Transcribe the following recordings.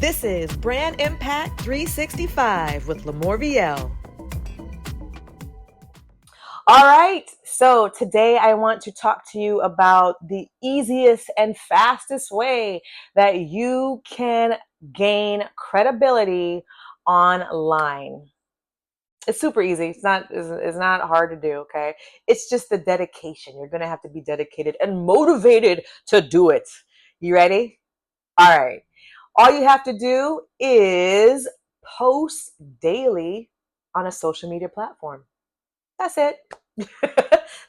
This is Brand Impact 365 with LaMorvielle. All right, so today I want to talk to you about the easiest and fastest way that you can gain credibility online. It's super easy. It's not hard to do, okay? It's just the dedication. You're going to have to be dedicated and motivated to do it. You ready? All right. All you have to do is post daily on a social media platform. That's it.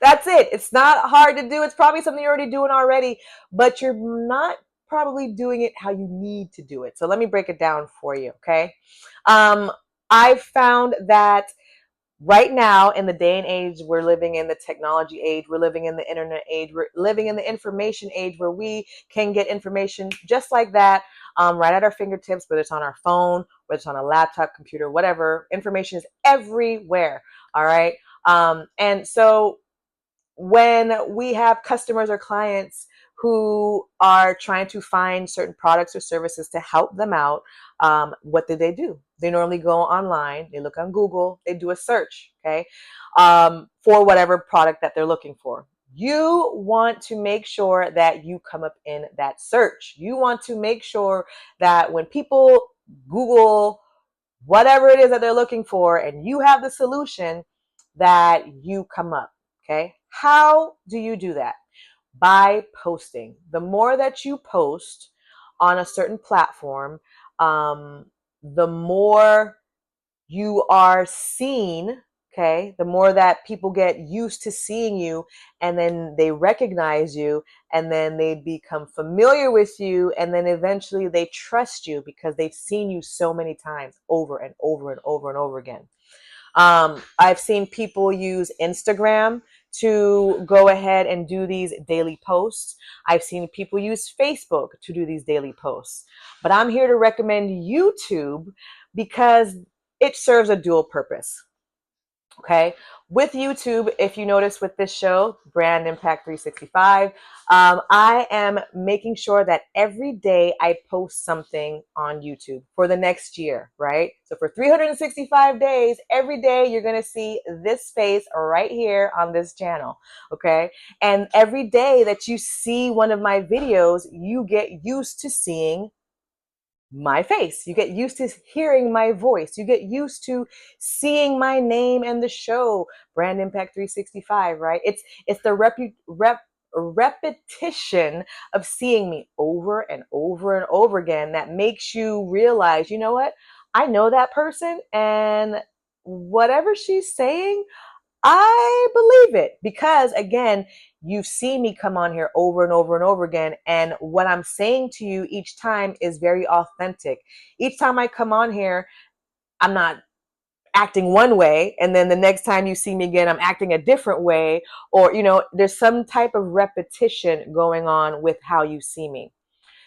That's it. It's not hard to do. It's probably something you're already doing already, but you're not probably doing it how you need to do it. So let me break it down for you, okay? Um, I've found that right now, in the day and age we're living in, the technology age, we're living in the internet age, we're living in the information age where we can get information just like that, right at our fingertips, whether it's on our phone, whether it's on a laptop, computer, whatever. Information is everywhere. All right. And so when we have customers or clients who are trying to find certain products or services to help them out, what do? They normally go online, they look on Google, they do a search, okay, for whatever product that they're looking for. You want to make sure that you come up in that search. You want to make sure that when people Google whatever it is that they're looking for and you have the solution, that you come up. Okay. How do you do that? By posting. The more that you post on a certain platform, the more you are seen. Okay. The more that people get used to seeing you, and then they recognize you, and then they become familiar with you, and then eventually they trust you because they've seen you so many times over and over and over and over again. I've seen people use Instagram to go ahead and do these daily posts. I've seen people use Facebook to do these daily posts. But I'm here to recommend YouTube because it serves a dual purpose. Okay. With YouTube, if you notice with this show, Brand Impact 365, I am making sure that every day I post something on YouTube for the next year, right? So for 365 days, every day you're going to see this face right here on this channel. Okay. And every day that you see one of my videos, you get used to seeing my face. You get used to hearing my voice. You get used to seeing my name and the show, Brand Impact 365, right? It's the repetition of seeing me over and over and over again that makes you realize, you know what? I know that person, and whatever she's saying, I believe it, because again, you've seen me come on here over and over and over again. And what I'm saying to you each time is very authentic. Each time I come on here, I'm not acting one way. And then the next time you see me again, I'm acting a different way. Or, there's some type of repetition going on with how you see me.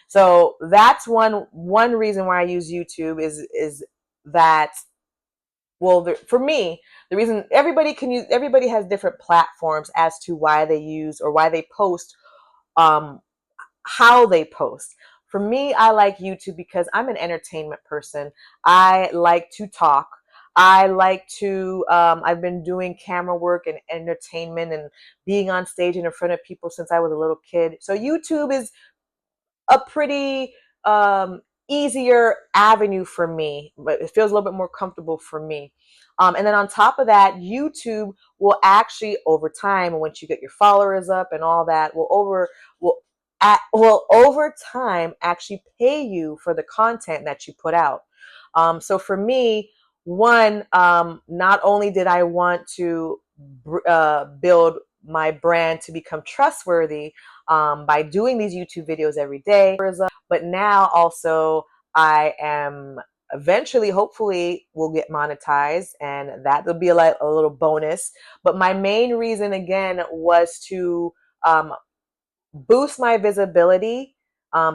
So that's one reason why I use YouTube is that, well, for me, the reason everybody has different platforms as to why they use or why they post, um, how they post. For me, I like YouTube because I'm an entertainment person. I like to talk. I like to, I've been doing camera work and entertainment and being on stage and in front of people since I was a little kid. So YouTube is a pretty easier avenue for me, but it feels a little bit more comfortable for me. And then on top of that, YouTube will actually, over time, once you get your followers up and all that, will over time actually pay you for the content that you put out. So for me, not only did I want to build my brand to become trustworthy, by doing these YouTube videos every day, but now also I am eventually, hopefully, will get monetized, and that will be a little bonus. But my main reason, again, was to boost my visibility.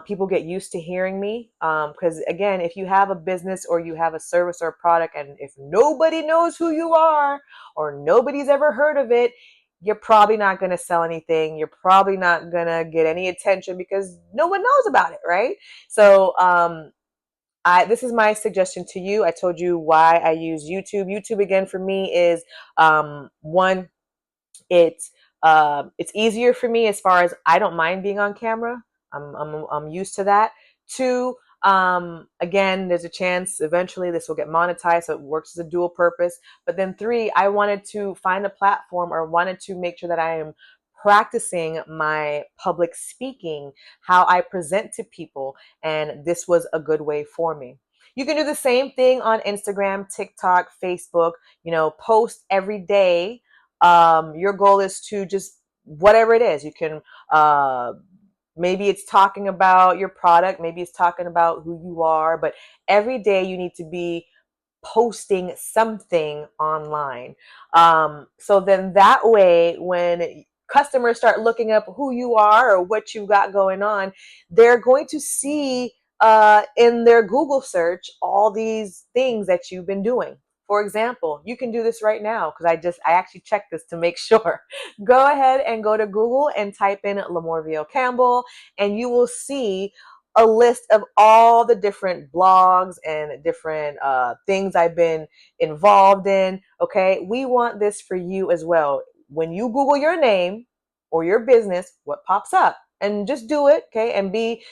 People get used to hearing me, because again, if you have a business or you have a service or a product, and if nobody knows who you are or nobody's ever heard of it, you're probably not going to sell anything. You're probably not going to get any attention because no one knows about it, right? So This is my suggestion to you. I told you why I use YouTube. YouTube again for me is one, it's easier for me as far as I don't mind being on camera. I'm used to that. Two, again, there's a chance eventually this will get monetized, so it works as a dual purpose. But then three, I wanted to find a platform or wanted to make sure that I am practicing my public speaking, how I present to people, and this was a good way for me. You can do the same thing on Instagram, TikTok, Facebook, post every day. Your goal is to just whatever it is. You can maybe it's talking about your product, maybe it's talking about who you are, but every day you need to be posting something online. So then that way, when customers start looking up who you are or what you got going on, they're going to see in their Google search all these things that you've been doing. For example, you can do this right now because I actually checked this to make sure. Go ahead and go to Google and type in LaMorvielle Campbell, and you will see a list of all the different blogs and different things I've been involved in. Okay, we want this for you as well. When you Google your name or your business, what pops up? And just do it, okay? And be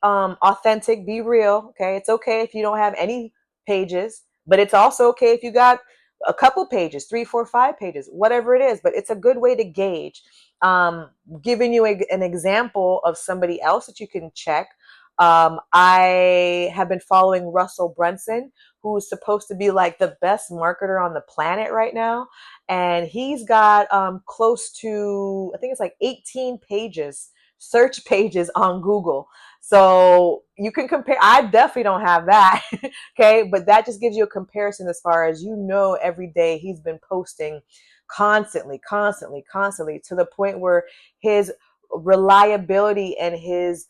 authentic, be real. Okay, it's okay if you don't have any pages, but it's also okay if you got a couple pages, 3, 4, 5 pages, whatever it is. But it's a good way to gauge. Giving you an example of somebody else that you can check. I have been following Russell Brunson, who's supposed to be like the best marketer on the planet right now, and he's got close to, I think it's like 18 pages, search pages on Google. So you can compare. I definitely don't have that. Okay. But that just gives you a comparison as far as, every day he's been posting constantly, constantly, constantly, to the point where his reliability and his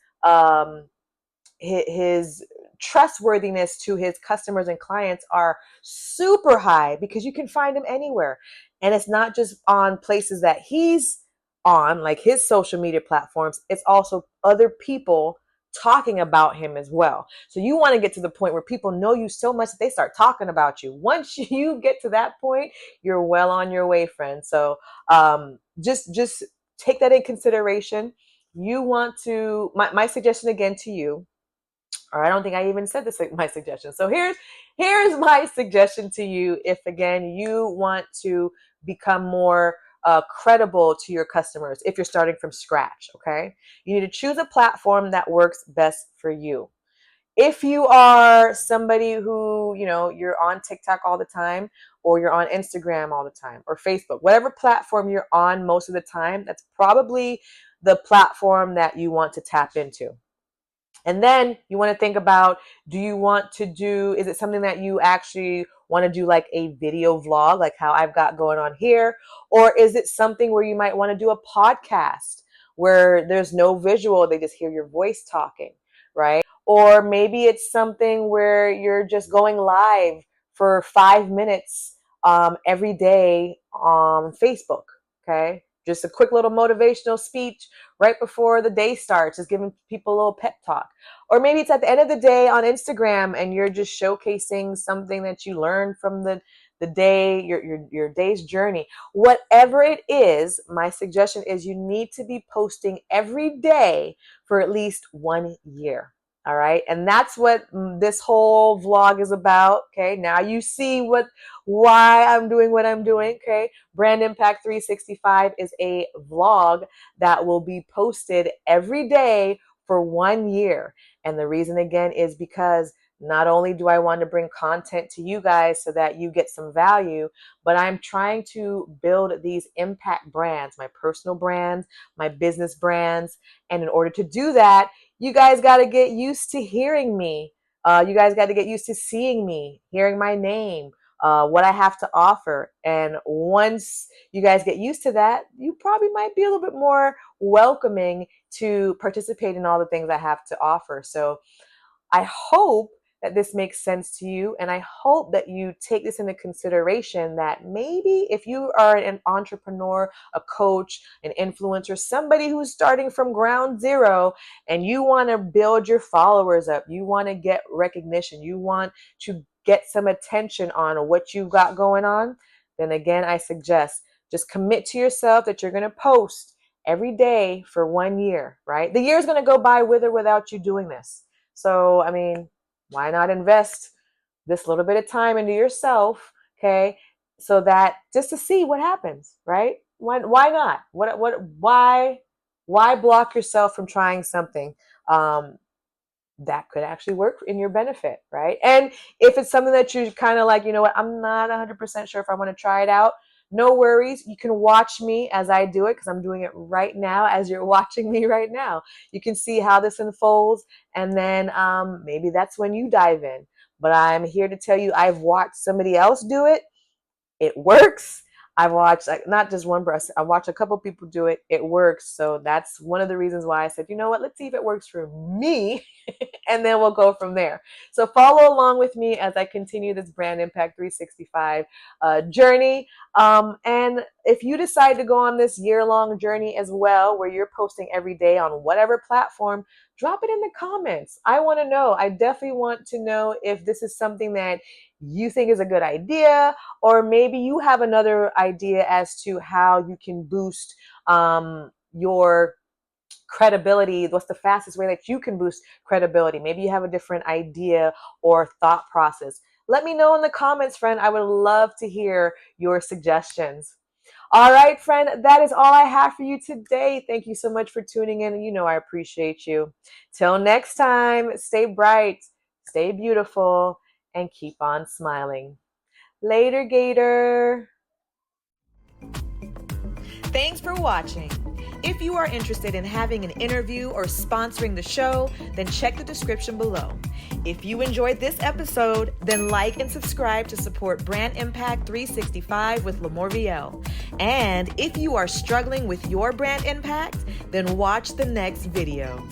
trustworthiness to his customers and clients are super high because you can find him anywhere. And it's not just on places that he's on, like his social media platforms, it's also other people talking about him as well. So you want to get to the point where people know you so much that they start talking about you. Once you get to that point, you're well on your way, friend. So just take that in consideration. You want to, my suggestion again to you, or I don't think I even said this, my suggestion. So here's my suggestion to you. If again you want to become more credible to your customers, if you're starting from scratch, okay, you need to choose a platform that works best for you. If you are somebody who, you're on TikTok all the time, or you're on Instagram all the time, or Facebook, whatever platform you're on most of the time, that's probably the platform that you want to tap into. And then you want to think about, is it something that you actually want to do, like a video vlog, like how I've got going on here? Or is it something where you might want to do a podcast where there's no visual, they just hear your voice talking, right? Or maybe it's something where you're just going live for 5 minutes every day on Facebook, okay? Just a quick little motivational speech right before the day starts, just giving people a little pep talk. Or maybe it's at the end of the day on Instagram and you're just showcasing something that you learned from the day, your day's journey. Whatever it is, my suggestion is you need to be posting every day for at least 1 year. All right. And that's what this whole vlog is about. Okay. Now you see why I'm doing what I'm doing. Okay. Brand Impact 365 is a vlog that will be posted every day for 1 year. And the reason again is because not only do I want to bring content to you guys so that you get some value, but I'm trying to build these impact brands, my personal brands, my business brands. And in order to do that, you guys got to get used to hearing me. You guys got to get used to seeing me, hearing my name, what I have to offer. And once you guys get used to that, you probably might be a little bit more welcoming to participate in all the things I have to offer. So I hope that this makes sense to you. And I hope that you take this into consideration, that maybe if you are an entrepreneur, a coach, an influencer, somebody who's starting from ground zero, and you want to build your followers up, you want to get recognition, you want to get some attention on what you've got going on, then again, I suggest just commit to yourself that you're going to post every day for 1 year, right? The year is going to go by with or without you doing this. So, I mean, why not invest this little bit of time into yourself, okay? So that just to see what happens, right? Why not? Why block yourself from trying something that could actually work in your benefit, right? And if it's something that you're kind of like, you know what, I'm not 100% sure if I want to try it out, no worries. You can watch me as I do it, because I'm doing it right now as you're watching me right now. You can see how this unfolds, and then maybe that's when you dive in. But I'm here to tell you, I've watched somebody else do it. It works. I've watched not just one person. I watched a couple people do it. It works. So that's one of the reasons why I said, you know what, let's see if it works for me. And then we'll go from there. So follow along with me as I continue this Brand Impact 365 journey. And if you decide to go on this year-long journey as well, where you're posting every day on whatever platform, drop it in the comments. I want to know. I definitely want to know if this is something that you think is a good idea, or maybe you have another idea as to how you can boost your credibility. What's the fastest way that you can boost credibility? Maybe you have a different idea or thought process. Let me know in the comments, friend. I would love to hear your suggestions. All right, friend, that is all I have for you today. Thank you so much for tuning in. You know I appreciate you. Till next time, stay bright, stay beautiful, and keep on smiling. Later, Gator. Thanks for watching. If you are interested in having an interview or sponsoring the show, then check the description below. If you enjoyed this episode, then like and subscribe to support Brand Impact 365 with LaMorvielle. And if you are struggling with your brand impact, then watch the next video.